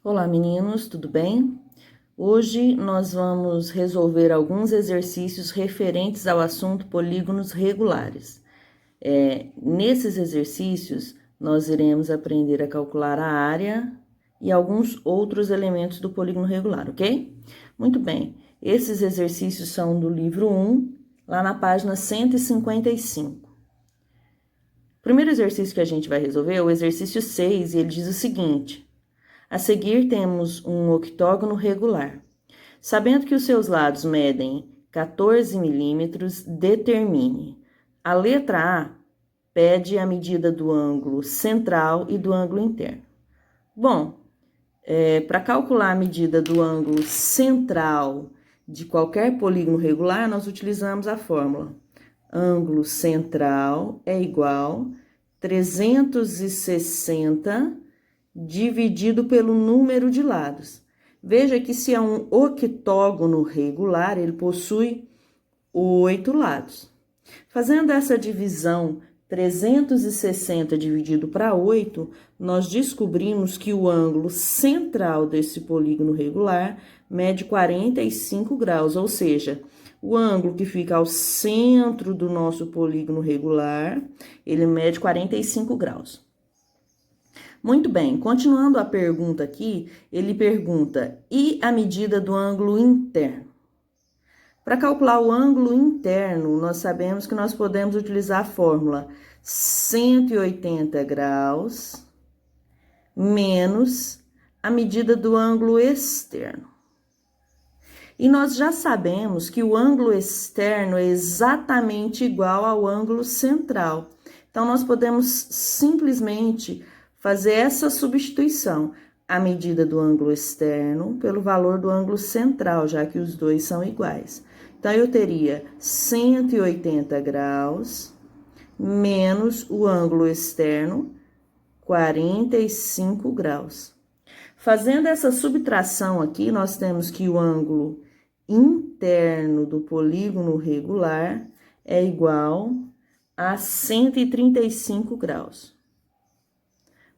Olá, meninos, tudo bem? Hoje nós vamos resolver alguns exercícios referentes ao assunto polígonos regulares. Nesses exercícios, nós iremos aprender a calcular a área e alguns outros elementos do polígono regular, ok? Muito bem, esses exercícios são do livro 1, lá na página 155. O primeiro exercício que a gente vai resolver é o exercício 6, e ele diz o seguinte: a seguir temos um octógono regular. Sabendo que os seus lados medem 14 milímetros, determine. A letra A pede a medida do ângulo central e do ângulo interno. Bom, para calcular a medida do ângulo central de qualquer polígono regular, nós utilizamos a fórmula. Ângulo central é igual a 360 dividido pelo número de lados. Veja que se é um octógono regular, ele possui 8 lados. Fazendo essa divisão 360 dividido para 8, nós descobrimos que o ângulo central desse polígono regular mede 45 graus, ou seja, o ângulo que fica ao centro do nosso polígono regular, ele mede 45 graus. Muito bem, continuando a pergunta aqui, ele pergunta, e a medida do ângulo interno? Para calcular o ângulo interno, nós sabemos que nós podemos utilizar a fórmula 180 graus menos a medida do ângulo externo. E nós já sabemos que o ângulo externo é exatamente igual ao ângulo central. Então, nós podemos simplesmente fazer essa substituição, a medida do ângulo externo pelo valor do ângulo central, já que os dois são iguais. Então, eu teria 180 graus menos o ângulo externo, 45 graus. Fazendo essa subtração aqui, nós temos que o ângulo interno do polígono regular é igual a 135 graus.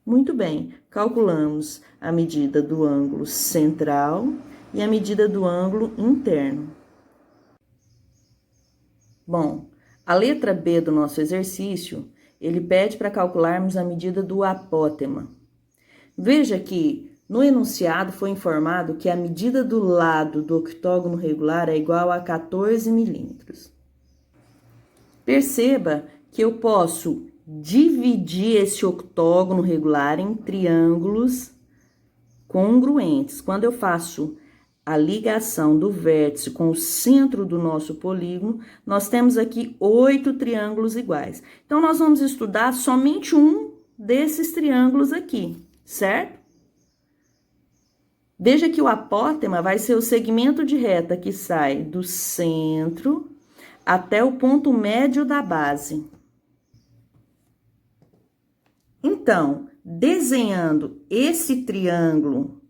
Muito bem, calculamos a medida do ângulo central e a medida do ângulo interno. Bom, a letra B do nosso exercício, ele pede para calcularmos a medida do apótema. Veja que no enunciado foi informado que a medida do lado do octógono regular é igual a 14 milímetros. Perceba que eu posso dividir esse octógono regular em triângulos congruentes. Quando eu faço a ligação do vértice com o centro do nosso polígono, nós temos aqui 8 triângulos iguais. Então, nós vamos estudar somente um desses triângulos aqui, certo? Veja que o apótema vai ser o segmento de reta que sai do centro até o ponto médio da base. Então, desenhando esse triângulo,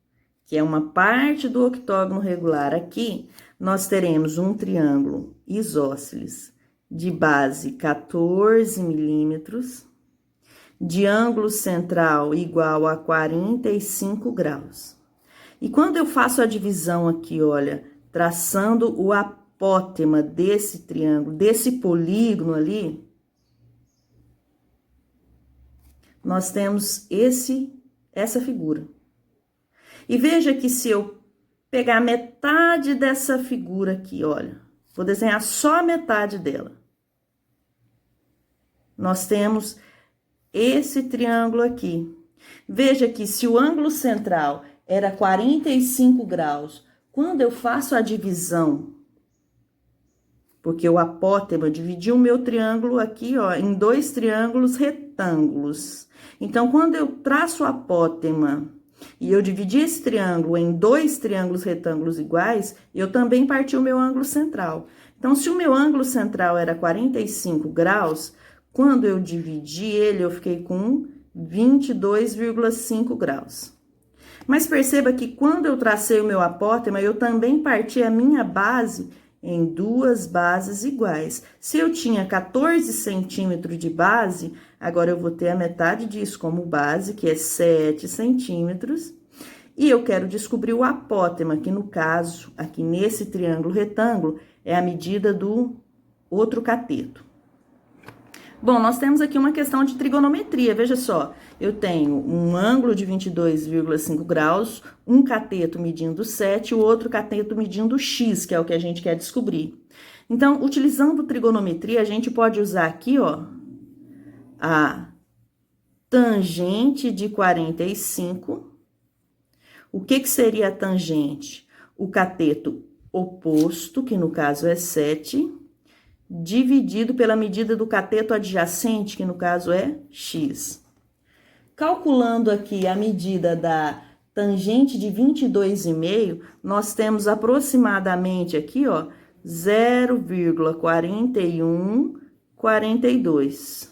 que é uma parte do octógono regular aqui, nós teremos um triângulo isósceles de base 14 milímetros, de ângulo central igual a 45 graus. E quando eu faço a divisão aqui, olha, traçando o apótema desse triângulo, desse polígono ali, nós temos essa figura. E veja que se eu pegar metade dessa figura aqui, olha, vou desenhar só a metade dela. Nós temos esse triângulo aqui. Veja que se o ângulo central era 45 graus, quando eu faço a divisão, porque o apótema dividiu o meu triângulo aqui, ó, em 2 triângulos retângulos. Então, quando eu traço o apótema e eu dividi esse triângulo em 2 triângulos retângulos iguais, eu também parti o meu ângulo central. Então, se o meu ângulo central era 45 graus, quando eu dividi ele, eu fiquei com 22,5 graus. Mas perceba que quando eu tracei o meu apótema, eu também parti a minha base em 2 bases iguais. Se eu tinha 14 centímetros de base, agora eu vou ter a metade disso como base, que é 7 centímetros. E eu quero descobrir o apótema, que no caso, aqui nesse triângulo retângulo, é a medida do outro cateto. Bom, nós temos aqui uma questão de trigonometria, veja só. Eu tenho um ângulo de 22,5 graus, um cateto medindo 7 e o outro cateto medindo x, que é o que a gente quer descobrir. Então, utilizando trigonometria, a gente pode usar aqui, ó, a tangente de 45. O que seria a tangente? O cateto oposto, que no caso é 7, dividido pela medida do cateto adjacente, que no caso é x. Calculando aqui a medida da tangente de 22,5, nós temos aproximadamente aqui, ó, 0,4142.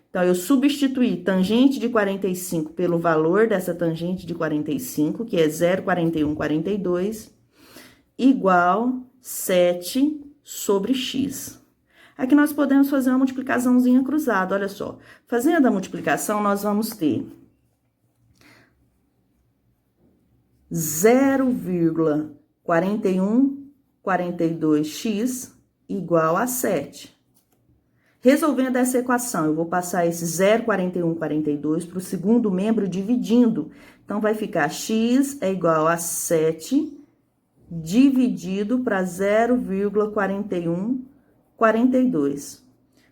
Então, eu substituí tangente de 45 pelo valor dessa tangente de 45, que é 0,4142, igual 7 sobre x. Aqui nós podemos fazer uma multiplicaçãozinha cruzada, olha só. Fazendo a multiplicação, nós vamos ter 0,4142x igual a 7. Resolvendo essa equação, eu vou passar esse 0,4142 para o segundo membro dividindo. Então, vai ficar x é igual a 7 dividido para 0,4142.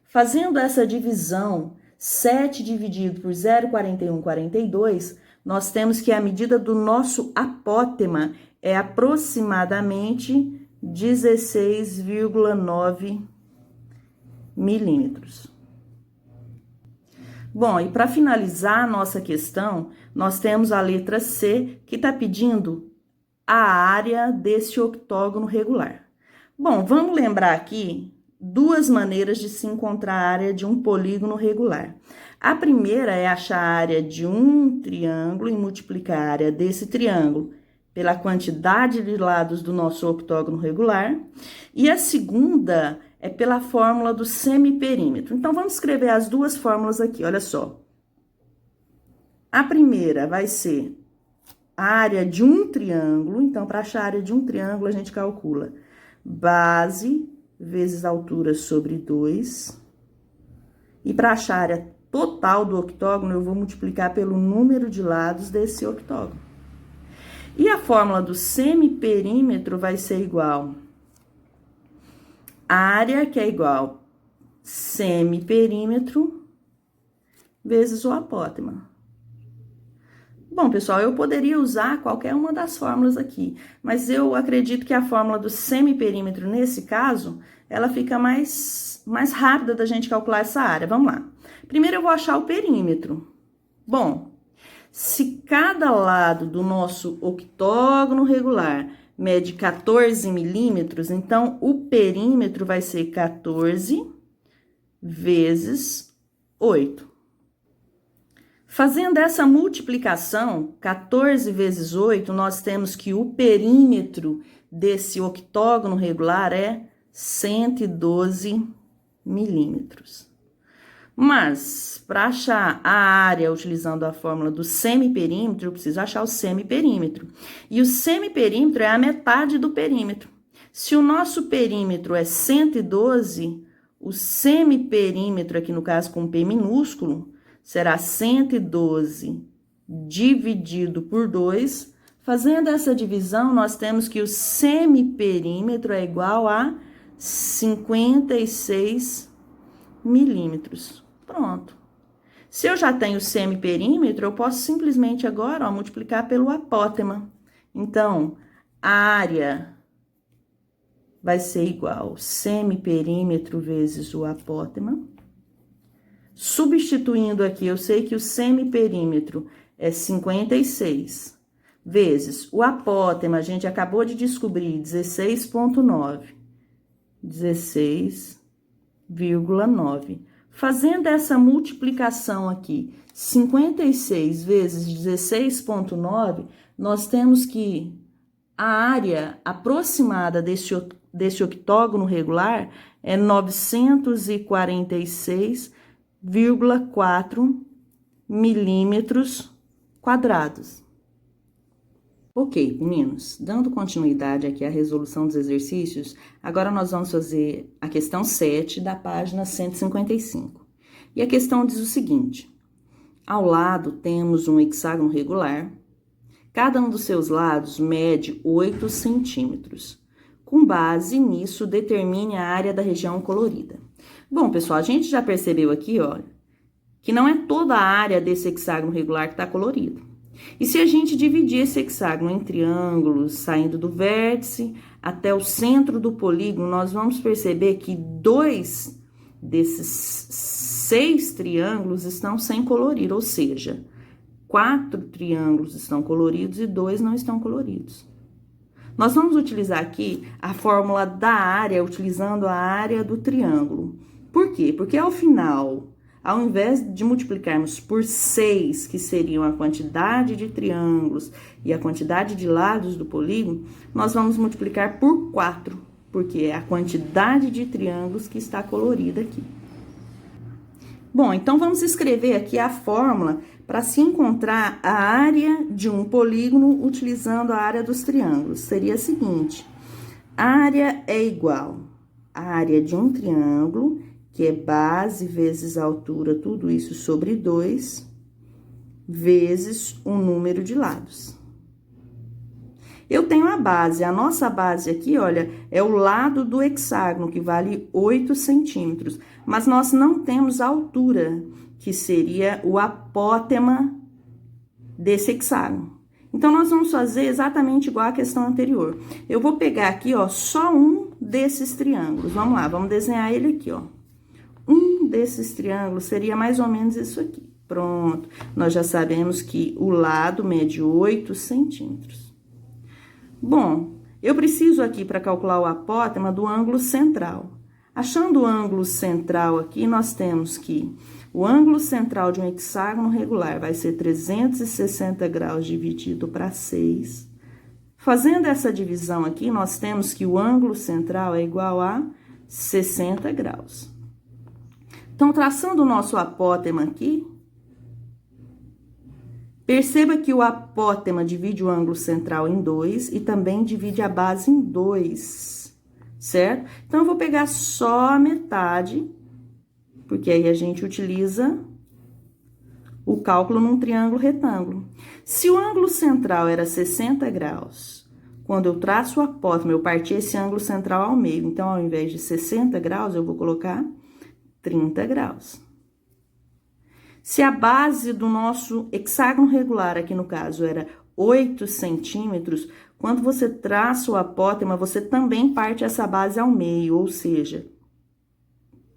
Fazendo essa divisão, 7 dividido por 0,4142, nós temos que a medida do nosso apótema é aproximadamente 16,9 milímetros. Bom, e para finalizar a nossa questão, nós temos a letra C, que está pedindo a área desse octógono regular. Bom, vamos lembrar aqui duas maneiras de se encontrar a área de um polígono regular. A primeira é achar a área de um triângulo e multiplicar a área desse triângulo pela quantidade de lados do nosso octógono regular. E a segunda é pela fórmula do semiperímetro. Então, vamos escrever as duas fórmulas aqui, olha só. A primeira vai ser a área de um triângulo. Então, para achar a área de um triângulo, a gente calcula base vezes altura sobre 2. E para achar a área total do octógono, eu vou multiplicar pelo número de lados desse octógono. E a fórmula do semiperímetro vai ser igual a área, que é igual semiperímetro, vezes o apótema. Bom, pessoal, eu poderia usar qualquer uma das fórmulas aqui, mas eu acredito que a fórmula do semiperímetro, nesse caso, ela fica mais rápida da gente calcular essa área. Vamos lá. Primeiro, eu vou achar o perímetro. Bom, se cada lado do nosso octógono regular mede 14 milímetros, então o perímetro vai ser 14 vezes 8. Fazendo essa multiplicação, 14 vezes 8, nós temos que o perímetro desse octógono regular é 112 milímetros. Mas, para achar a área utilizando a fórmula do semiperímetro, eu preciso achar o semiperímetro. E o semiperímetro é a metade do perímetro. Se o nosso perímetro é 112, o semiperímetro, aqui no caso com P minúsculo, será 112 dividido por 2. Fazendo essa divisão, nós temos que o semiperímetro é igual a 56 milímetros. Pronto. Se eu já tenho semiperímetro, eu posso simplesmente agora, ó, multiplicar pelo apótema. Então, a área vai ser igual semiperímetro vezes o apótema. Substituindo aqui, eu sei que o semiperímetro é 56 vezes o apótema, a gente acabou de descobrir, 16,9. 16,9. Fazendo essa multiplicação aqui, 56 vezes 16,9, nós temos que a área aproximada desse octógono regular é 946,4 milímetros quadrados. Ok, meninos, dando continuidade aqui à resolução dos exercícios, agora nós vamos fazer a questão 7 da página 155. E a questão diz o seguinte: ao lado temos um hexágono regular, cada um dos seus lados mede 8 centímetros. Com base nisso, determine a área da região colorida. Bom, pessoal, a gente já percebeu aqui, olha, que não é toda a área desse hexágono regular que está colorida. E se a gente dividir esse hexágono em triângulos, saindo do vértice até o centro do polígono, nós vamos perceber que 2 desses 6 triângulos estão sem colorir, ou seja, 4 triângulos estão coloridos e 2 não estão coloridos. Nós vamos utilizar aqui a fórmula da área, utilizando a área do triângulo. Por quê? Porque ao final, ao invés de multiplicarmos por 6, que seriam a quantidade de triângulos e a quantidade de lados do polígono, nós vamos multiplicar por 4, porque é a quantidade de triângulos que está colorida aqui. Bom, então vamos escrever aqui a fórmula para se encontrar a área de um polígono utilizando a área dos triângulos. Seria a seguinte: área é igual à área de um triângulo, que é base vezes altura, tudo isso sobre 2, vezes o número de lados. Eu tenho a base, a nossa base aqui, olha, é o lado do hexágono, que vale 8 centímetros. Mas nós não temos a altura, que seria o apótema desse hexágono. Então, nós vamos fazer exatamente igual à questão anterior. Eu vou pegar aqui, ó, só um desses triângulos. Vamos lá, vamos desenhar ele aqui, ó. Um desses triângulos seria mais ou menos isso aqui. Pronto, nós já sabemos que o lado mede 8 centímetros. Bom, eu preciso aqui, para calcular o apótema, do ângulo central. Achando o ângulo central aqui, nós temos que o ângulo central de um hexágono regular vai ser 360 graus dividido para 6. Fazendo essa divisão aqui, nós temos que o ângulo central é igual a 60 graus. Então, traçando o nosso apótema aqui, perceba que o apótema divide o ângulo central em 2 e também divide a base em 2, certo? Então, eu vou pegar só a metade, porque aí a gente utiliza o cálculo num triângulo retângulo. Se o ângulo central era 60 graus, quando eu traço o apótema, eu parti esse ângulo central ao meio. Então, ao invés de 60 graus, eu vou colocar 30 graus. Se a base do nosso hexágono regular, aqui no caso, era 8 centímetros, quando você traça o apótema, você também parte essa base ao meio, ou seja,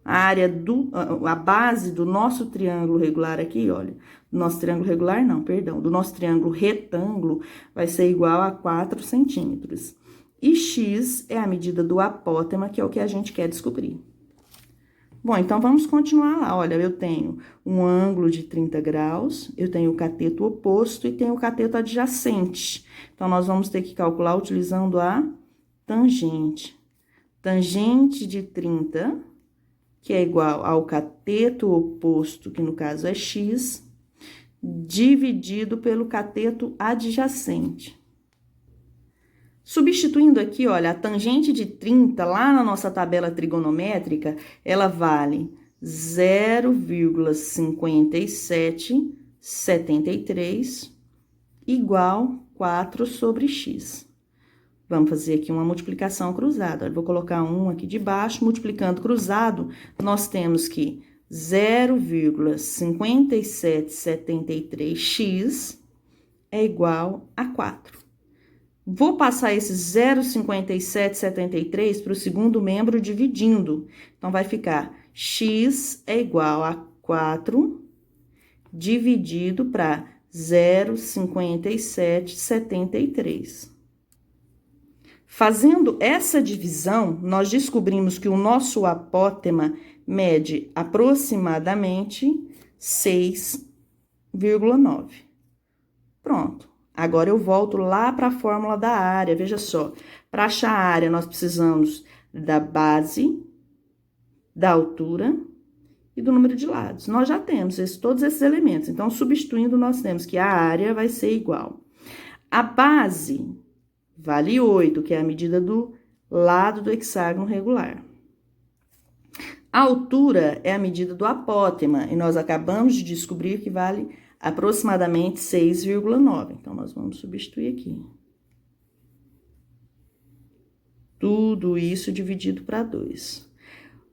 a base do nosso triângulo regular aqui, olha, do nosso triângulo regular não, perdão, do nosso triângulo retângulo vai ser igual a 4 centímetros. E x é a medida do apótema, que é o que a gente quer descobrir. Bom, então vamos continuar lá. Olha, eu tenho um ângulo de 30 graus, eu tenho o cateto oposto e tenho o cateto adjacente. Então, nós vamos ter que calcular utilizando a tangente. Tangente de 30, que é igual ao cateto oposto, que no caso é x, dividido pelo cateto adjacente. Substituindo aqui, olha, a tangente de 30, lá na nossa tabela trigonométrica, ela vale 0,5773 igual 4 sobre x. Vamos fazer aqui uma multiplicação cruzada. Eu vou colocar 1 aqui de baixo, multiplicando cruzado, nós temos que 0,5773x é igual a 4. Vou passar esse 0,5773 para o segundo membro dividindo. Então, vai ficar x é igual a 4 dividido para 0,5773. Fazendo essa divisão, nós descobrimos que o nosso apótema mede aproximadamente 6,9. Pronto. Agora, eu volto lá para a fórmula da área. Veja só, para achar a área, nós precisamos da base, da altura e do número de lados. Nós já temos todos esses elementos. Então, substituindo, nós temos que a área vai ser igual A base vale 8, que é a medida do lado do hexágono regular. A altura é a medida do apótema, e nós acabamos de descobrir que vale aproximadamente 6,9. Então, nós vamos substituir aqui. Tudo isso dividido para 2.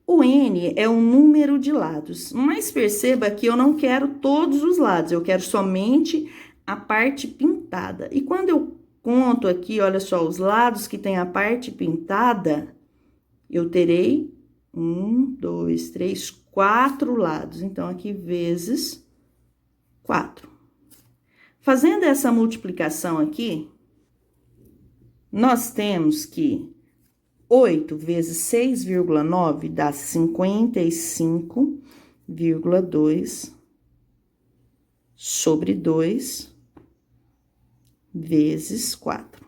O N é o número de lados, mas perceba que eu não quero todos os lados, eu quero somente a parte pintada. E quando eu conto aqui, olha só, os lados que tem a parte pintada, eu terei 1, 2, 3, 4 lados. Então, aqui vezes 4. Fazendo essa multiplicação aqui, nós temos que 8 vezes 6,9 dá 55,2 sobre 2 vezes 4.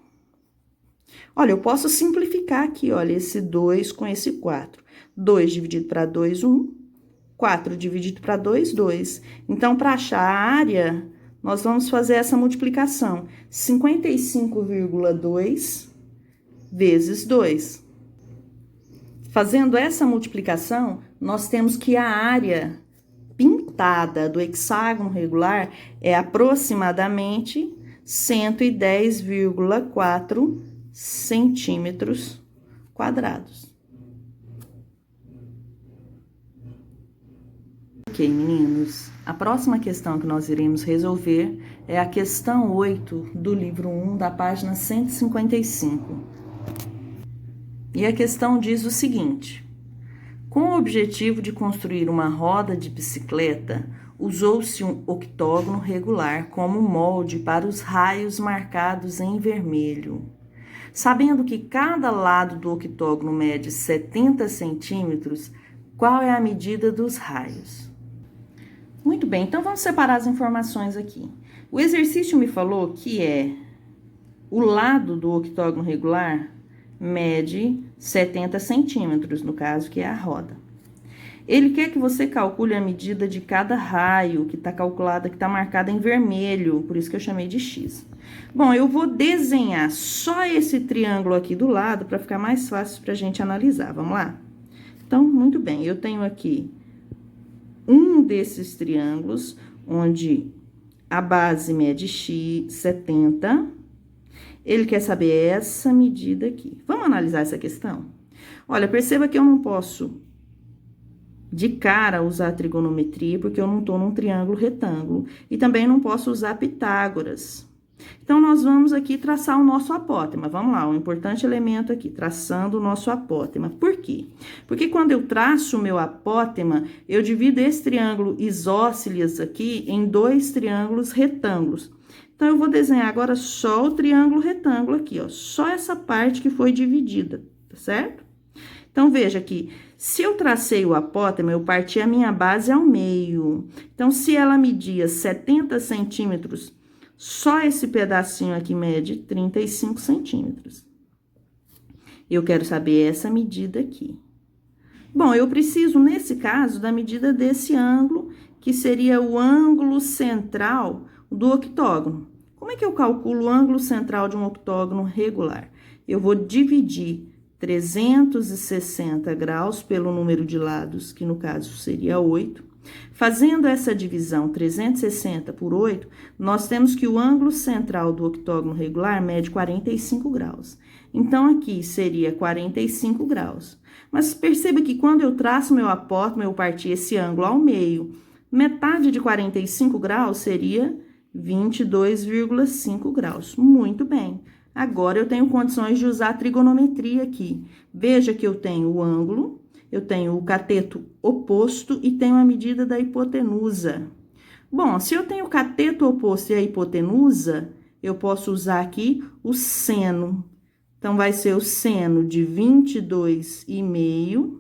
Olha, eu posso simplificar aqui, olha, esse 2 com esse 4. 2 dividido para 2, 1. 4 dividido para 2, 2. Então, para achar a área, nós vamos fazer essa multiplicação. 55,2 vezes 2. Fazendo essa multiplicação, nós temos que a área pintada do hexágono regular é aproximadamente 110,4 centímetros quadrados. Ok, meninos, a próxima questão que nós iremos resolver é a questão 8 do livro 1, da página 155. E a questão diz o seguinte: com o objetivo de construir uma roda de bicicleta, usou-se um octógono regular como molde para os raios marcados em vermelho. Sabendo que cada lado do octógono mede 70 centímetros, qual é a medida dos raios? Muito bem, então vamos separar as informações aqui. O exercício me falou que o lado do octógono regular mede 70 centímetros, no caso, que é a roda. Ele quer que você calcule a medida de cada raio, que está calculada, que está marcada em vermelho, por isso que eu chamei de X. Bom, eu vou desenhar só esse triângulo aqui do lado, para ficar mais fácil para a gente analisar. Vamos lá? Então, muito bem, eu tenho aqui um desses triângulos, onde a base mede X, 70. Ele quer saber essa medida aqui. Vamos analisar essa questão? Olha, perceba que eu não posso, de cara, usar a trigonometria, porque eu não estou num triângulo retângulo. E também não posso usar Pitágoras. Então, nós vamos aqui traçar o nosso apótema. Vamos lá, um importante elemento aqui, traçando o nosso apótema. Por quê? Porque quando eu traço o meu apótema, eu divido esse triângulo isósceles aqui em 2 triângulos retângulos. Então, eu vou desenhar agora só o triângulo retângulo aqui, ó. Só essa parte que foi dividida, tá certo? Então, veja aqui, se eu tracei o apótema, eu parti a minha base ao meio. Então, se ela media 70 centímetros, só esse pedacinho aqui mede 35 centímetros. Eu quero saber essa medida aqui. Bom, eu preciso, nesse caso, da medida desse ângulo, que seria o ângulo central do octógono. Como é que eu calculo o ângulo central de um octógono regular? Eu vou dividir 360 graus pelo número de lados, que no caso seria 8. Fazendo essa divisão 360 por 8, nós temos que o ângulo central do octógono regular mede 45 graus. Então, aqui seria 45 graus. Mas perceba que quando eu traço meu apótema, eu parti esse ângulo ao meio. Metade de 45 graus seria 22,5 graus. Muito bem. Agora, eu tenho condições de usar a trigonometria aqui. Veja que eu tenho o ângulo, eu tenho o cateto oposto e tenho a medida da hipotenusa. Bom, se eu tenho o cateto oposto e a hipotenusa, eu posso usar aqui o seno. Então, vai ser o seno de 22,5,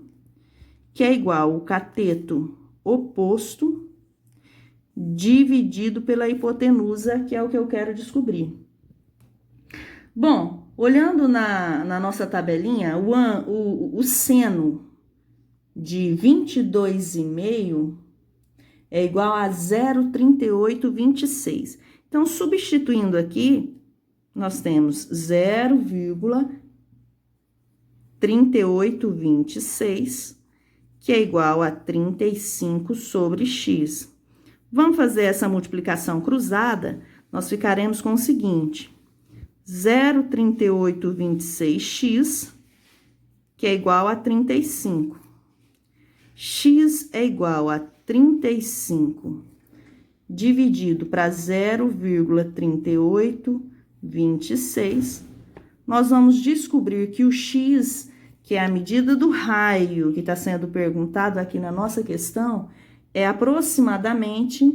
que é igual ao cateto oposto dividido pela hipotenusa, que é o que eu quero descobrir. Bom, olhando na nossa tabelinha, o seno de 22,5 é igual a 0,3826. Então, substituindo aqui, nós temos 0,3826, que é igual a 35 sobre x. Vamos fazer essa multiplicação cruzada, nós ficaremos com o seguinte: 0,3826x, que é igual a 35. X é igual a 35 dividido para 0,3826. Nós vamos descobrir que o x, que é a medida do raio que está sendo perguntado aqui na nossa questão, é aproximadamente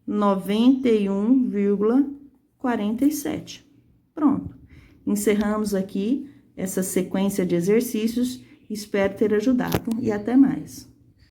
91,47. Pronto. Encerramos aqui essa sequência de exercícios. Espero ter ajudado e até mais.